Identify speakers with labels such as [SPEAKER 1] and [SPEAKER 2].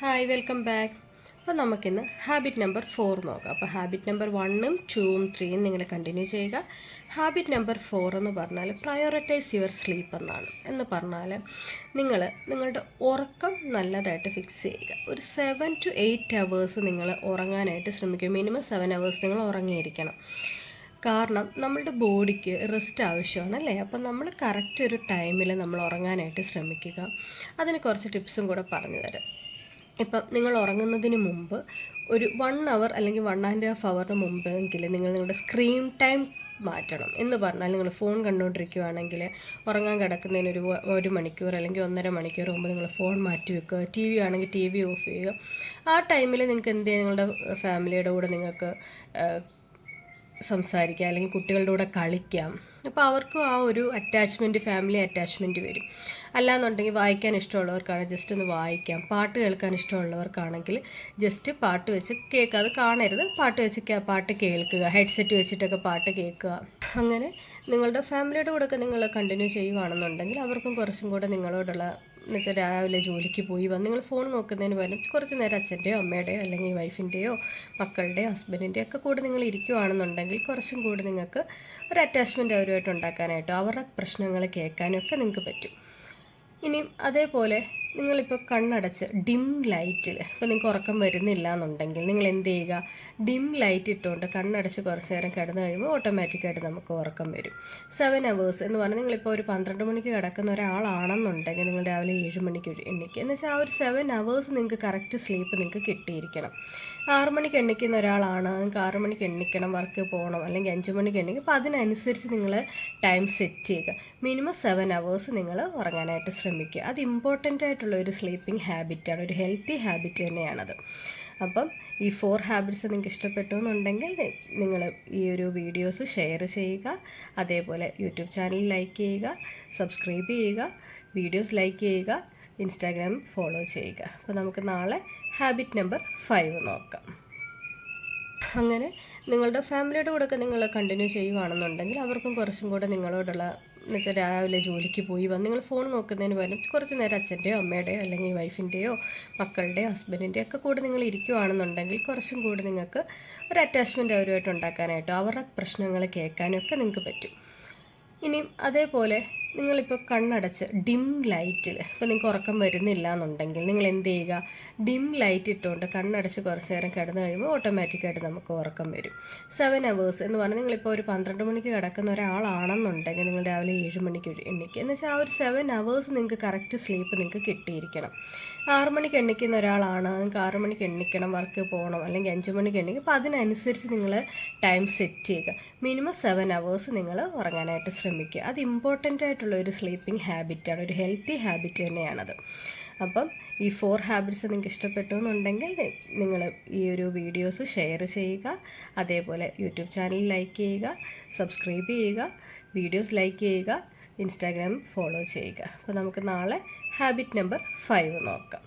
[SPEAKER 1] Hi welcome back. അപ്പോൾ നമുക്കിന്ന് habit number 4 നോക്കാം. അപ്പോൾ ഹാബിറ്റ് നമ്പർ 1ഉം 2ഉം 3ഉം നിങ്ങൾ കണ്ടിന്യൂ ചെയ്യുക. ഹാബിറ്റ് നമ്പർ 4 എന്ന് പറഞ്ഞാൽ പ്രയോറിറ്റൈസ് യുവർ സ്ലീപ്പ് എന്നാണ്. എന്ന് പറഞ്ഞാൽ നിങ്ങളുടെ ഉറക്കം നല്ലതായിട്ട് ഫിക്സ് ചെയ്യുക. ഒരു 7 to 8 hours നിങ്ങൾ ഉറങ്ങാനായിട്ട് ശ്രമിക്കുക. മിനിമം 7 hours നിങ്ങൾ ഉറങ്ങിയിരിക്കണം. കാരണം നമ്മളുടെ ബോഡിക്ക് റെസ്റ്റ് ആവശ്യമാണ് അല്ലേ. അപ്പം നമ്മൾ കറക്റ്റ് ഒരു ടൈമിൽ നമ്മൾ ഉറങ്ങാനായിട്ട് ശ്രമിക്കുക. അതിന് കുറച്ച് ടിപ്സും കൂടെ പറഞ്ഞു തരാം. ഇപ്പം നിങ്ങൾ ഉറങ്ങുന്നതിന് മുമ്പ് ഒരു 1 hour അല്ലെങ്കിൽ 1.5 hour മുമ്പെങ്കിലും നിങ്ങൾ നിങ്ങളുടെ സ്ക്രീൻ ടൈം മാറ്റണം. എന്ന് പറഞ്ഞാൽ നിങ്ങൾ ഫോൺ കണ്ടുകൊണ്ടിരിക്കുകയാണെങ്കിൽ ഉറങ്ങാൻ കിടക്കുന്നതിന് ഒരു മണിക്കൂർ അല്ലെങ്കിൽ 1.5 മണിക്കൂർ മുമ്പ് നിങ്ങൾ ഫോൺ മാറ്റി വെക്കുക. ടി വി ആണെങ്കിൽ ടി വി ഓഫ് ചെയ്യുക. ആ ടൈമിൽ നിങ്ങൾക്ക് എന്ത് ചെയ്യുക, നിങ്ങളുടെ ഫാമിലിയുടെ കൂടെ നിങ്ങൾക്ക് സംസാരിക്കാം അല്ലെങ്കിൽ കുട്ടികളുടെ കൂടെ കളിക്കാം. അപ്പോൾ അവർക്കും ആ ഒരു ഫാമിലി അറ്റാച്ച്മെൻറ്റ് വരും. അല്ലാന്നുണ്ടെങ്കിൽ വായിക്കാൻ ഇഷ്ടമുള്ളവർക്കാണെങ്കിൽ ജസ്റ്റ് ഒന്ന് വായിക്കാം. പാട്ട് കേൾക്കാൻ ഇഷ്ടമുള്ളവർക്കാണെങ്കിൽ ജസ്റ്റ് പാട്ട് വെച്ച് കേൾക്കുക. അത് കാണരുത്, പാട്ട് വെച്ച് പാട്ട് കേൾക്കുക, ഹെഡ്സെറ്റ് വെച്ചിട്ടൊക്കെ പാട്ട് കേൾക്കുക. അങ്ങനെ നിങ്ങളുടെ ഫാമിലിയുടെ കൂടെയൊക്കെ നിങ്ങൾ കണ്ടിന്യൂ ചെയ്യുകയാണെന്നുണ്ടെങ്കിൽ അവർക്കും കുറച്ചും കൂടെ നിങ്ങളോടുള്ള എന്നുവെച്ചാൽ രാവിലെ ജോലിക്ക് പോയി വന്ന് നിങ്ങൾ ഫോൺ നോക്കുന്നതിന് പകരം കുറച്ച് നേരം അച്ഛൻ്റെയോ അമ്മയുടെയോ അല്ലെങ്കിൽ വൈഫിൻ്റെയോ മക്കളുടെയോ ഹസ്ബൻഡിൻ്റെയോ ഒക്കെ കൂടെ നിങ്ങൾ ഇരിക്കുകയാണെന്നുണ്ടെങ്കിൽ കുറച്ചും കൂടി നിങ്ങൾക്ക് ഒരു അറ്റാച്ച്മെൻറ്റ് അവരുമായിട്ട് ഉണ്ടാക്കാനായിട്ടോ അവരുടെ പ്രശ്നങ്ങൾ കേൾക്കാനും ഒക്കെ നിങ്ങൾക്ക് പറ്റും. ഇനിയും അതേപോലെ നിങ്ങളിപ്പോൾ കണ്ണടച്ച് ഡിം ലൈറ്റിൽ ഇപ്പോൾ നിങ്ങൾക്ക് ഉറക്കം വരുന്നില്ല എന്നുണ്ടെങ്കിൽ നിങ്ങൾ എന്ത് ചെയ്യുക, ഡിം ലൈറ്റ് ഇട്ടുകൊണ്ട് കണ്ണടച്ച് കുറച്ച് നേരം കിടന്നു കഴിയുമ്പോൾ ഓട്ടോമാറ്റിക്കായിട്ട് നമുക്ക് ഉറക്കം വരും. 7 hours എന്ന് പറഞ്ഞാൽ നിങ്ങളിപ്പോൾ ഒരു 12 മണിക്ക് കിടക്കുന്ന ഒരാളാണെന്നുണ്ടെങ്കിൽ നിങ്ങൾ രാവിലെ 7 മണിക്ക് എണ്ണിക്കുക. എന്ന് വെച്ചാൽ ആ ഒരു 7 hours നിങ്ങൾക്ക് കറക്റ്റ് സ്ലീപ്പ് നിങ്ങൾക്ക് കിട്ടിയിരിക്കണം. 6 മണിക്ക് എണ്ണിക്കുന്ന ഒരാളാണ്, നിങ്ങൾക്ക് 6 മണിക്ക് എണ്ണിക്കണം, വർക്ക് പോകണം, അല്ലെങ്കിൽ 5 മണിക്ക് എണ്ണിക്കും. അപ്പോൾ അതിനനുസരിച്ച് നിങ്ങൾ ടൈം സെറ്റ് ചെയ്യുക. മിനിമം 7 hours നിങ്ങൾ ഉറങ്ങാനായിട്ട് ശ്രമിക്കുക. അത് ഇമ്പോർട്ടൻ്റ് ആയിട്ടുള്ള ഒരു സ്ലീപ്പിംഗ് ഹാബിറ്റാണ്, ഒരു ഹെൽത്തി ഹാബിറ്റ് തന്നെയാണത്. അപ്പം ഈ 4 ഹാബിറ്റ്സ് നിങ്ങൾക്ക് ഇഷ്ടപ്പെട്ടു എന്നുണ്ടെങ്കിൽ നിങ്ങൾ ഈ ഒരു വീഡിയോസ് ഷെയർ ചെയ്യുക. അതേപോലെ യൂട്യൂബ് ചാനൽ ലൈക്ക് ചെയ്യുക, സബ്സ്ക്രൈബ് ചെയ്യുക, വീഡിയോസ് ലൈക്ക് ചെയ്യുക, ഇൻസ്റ്റാഗ്രാം ഫോളോ ചെയ്യുക. അപ്പോൾ നമുക്ക് നാളെ ഹാബിറ്റ് നമ്പർ 5 നോക്കാം. അങ്ങനെ നിങ്ങളുടെ ഫാമിലിയുടെ കൂടെയൊക്കെ നിങ്ങൾ കണ്ടിന്യൂ ചെയ്യുകയാണെന്നുണ്ടെങ്കിൽ അവർക്കും കുറച്ചും കൂടെ നിങ്ങളോടുള്ള എന്നുവെച്ചാൽ രാവിലെ ജോലിക്ക് പോയി വന്ന് നിങ്ങൾ ഫോൺ നോക്കുന്നതിന് പകരം കുറച്ച് നേരം അച്ഛൻ്റെയോ അമ്മയുടെയോ അല്ലെങ്കിൽ വൈഫിൻ്റെയോ മക്കളുടെയോ ഹസ്ബൻഡിൻ്റെയോ ഒക്കെ കൂടെ നിങ്ങൾ ഇരിക്കുകയാണെന്നുണ്ടെങ്കിൽ കുറച്ചും കൂടി നിങ്ങൾക്ക് ഒരു അറ്റാച്ച്മെൻറ്റ് അവരുമായിട്ട് ഉണ്ടാക്കാനായിട്ടോ അവരുടെ പ്രശ്നങ്ങൾ കേൾക്കാനും ഒക്കെ നിങ്ങൾക്ക് പറ്റും. ഇനിയും അതേപോലെ നിങ്ങളിപ്പോൾ കണ്ണടച്ച് ഡിം ലൈറ്റിൽ ഇപ്പോൾ നിങ്ങൾക്ക് ഉറക്കം വരുന്നില്ല എന്നുണ്ടെങ്കിൽ നിങ്ങൾ എന്ത് ചെയ്യുക, ഡിം ലൈറ്റ് ഇട്ടുകൊണ്ട് കണ്ണടച്ച് കുറച്ച് നേരം കിടന്നു കഴിയുമ്പോൾ ഓട്ടോമാറ്റിക്കായിട്ട് നമുക്ക് ഉറക്കം വരും. 7 hours എന്ന് പറഞ്ഞാൽ നിങ്ങളിപ്പോൾ ഒരു 12 മണിക്ക് കിടക്കുന്ന ഒരാളാണെന്നുണ്ടെങ്കിൽ നിങ്ങൾ രാവിലെ 7 മണിക്ക് എണ്ണിക്കുക. എന്ന് വെച്ചാൽ ആ ഒരു 7 hours നിങ്ങൾക്ക് കറക്റ്റ് സ്ലീപ്പ് നിങ്ങൾക്ക് കിട്ടിയിരിക്കണം. 6 മണിക്ക് എണ്ണിക്കുന്ന ഒരാളാണ്, നിങ്ങൾക്ക് 6 മണിക്ക് എണ്ണിക്കണം, വർക്ക് പോകണം, അല്ലെങ്കിൽ 5 മണിക്ക് എണ്ണിക്കും. അപ്പോൾ അതിനനുസരിച്ച് നിങ്ങൾ ടൈം സെറ്റ് ചെയ്യുക. മിനിമം 7 hours നിങ്ങൾ ഉറങ്ങാനായിട്ട് ശ്രമിക്കുക. അത് ഇമ്പോർട്ടൻ്റ് ആയിട്ടുള്ള ഒരു സ്ലീപ്പിംഗ് ഹാബിറ്റാണ്, ഒരു ഹെൽത്തി ഹാബിറ്റ് തന്നെയാണത്. അപ്പം ഈ 4 ഹാബിറ്റ്സ് നിങ്ങൾക്ക് ഇഷ്ടപ്പെട്ടു എന്നുണ്ടെങ്കിൽ നിങ്ങൾ ഈ ഒരു വീഡിയോസ് ഷെയർ ചെയ്യുക. അതേപോലെ യൂട്യൂബ് ചാനൽ ലൈക്ക് ചെയ്യുക, സബ്സ്ക്രൈബ് ചെയ്യുക, വീഡിയോസ് ലൈക്ക് ചെയ്യുക, ഇൻസ്റ്റാഗ്രാം ഫോളോ ചെയ്യുക. അപ്പോൾ നമുക്ക് നാളെ ഹാബിറ്റ് നമ്പർ 5 നോക്കാം.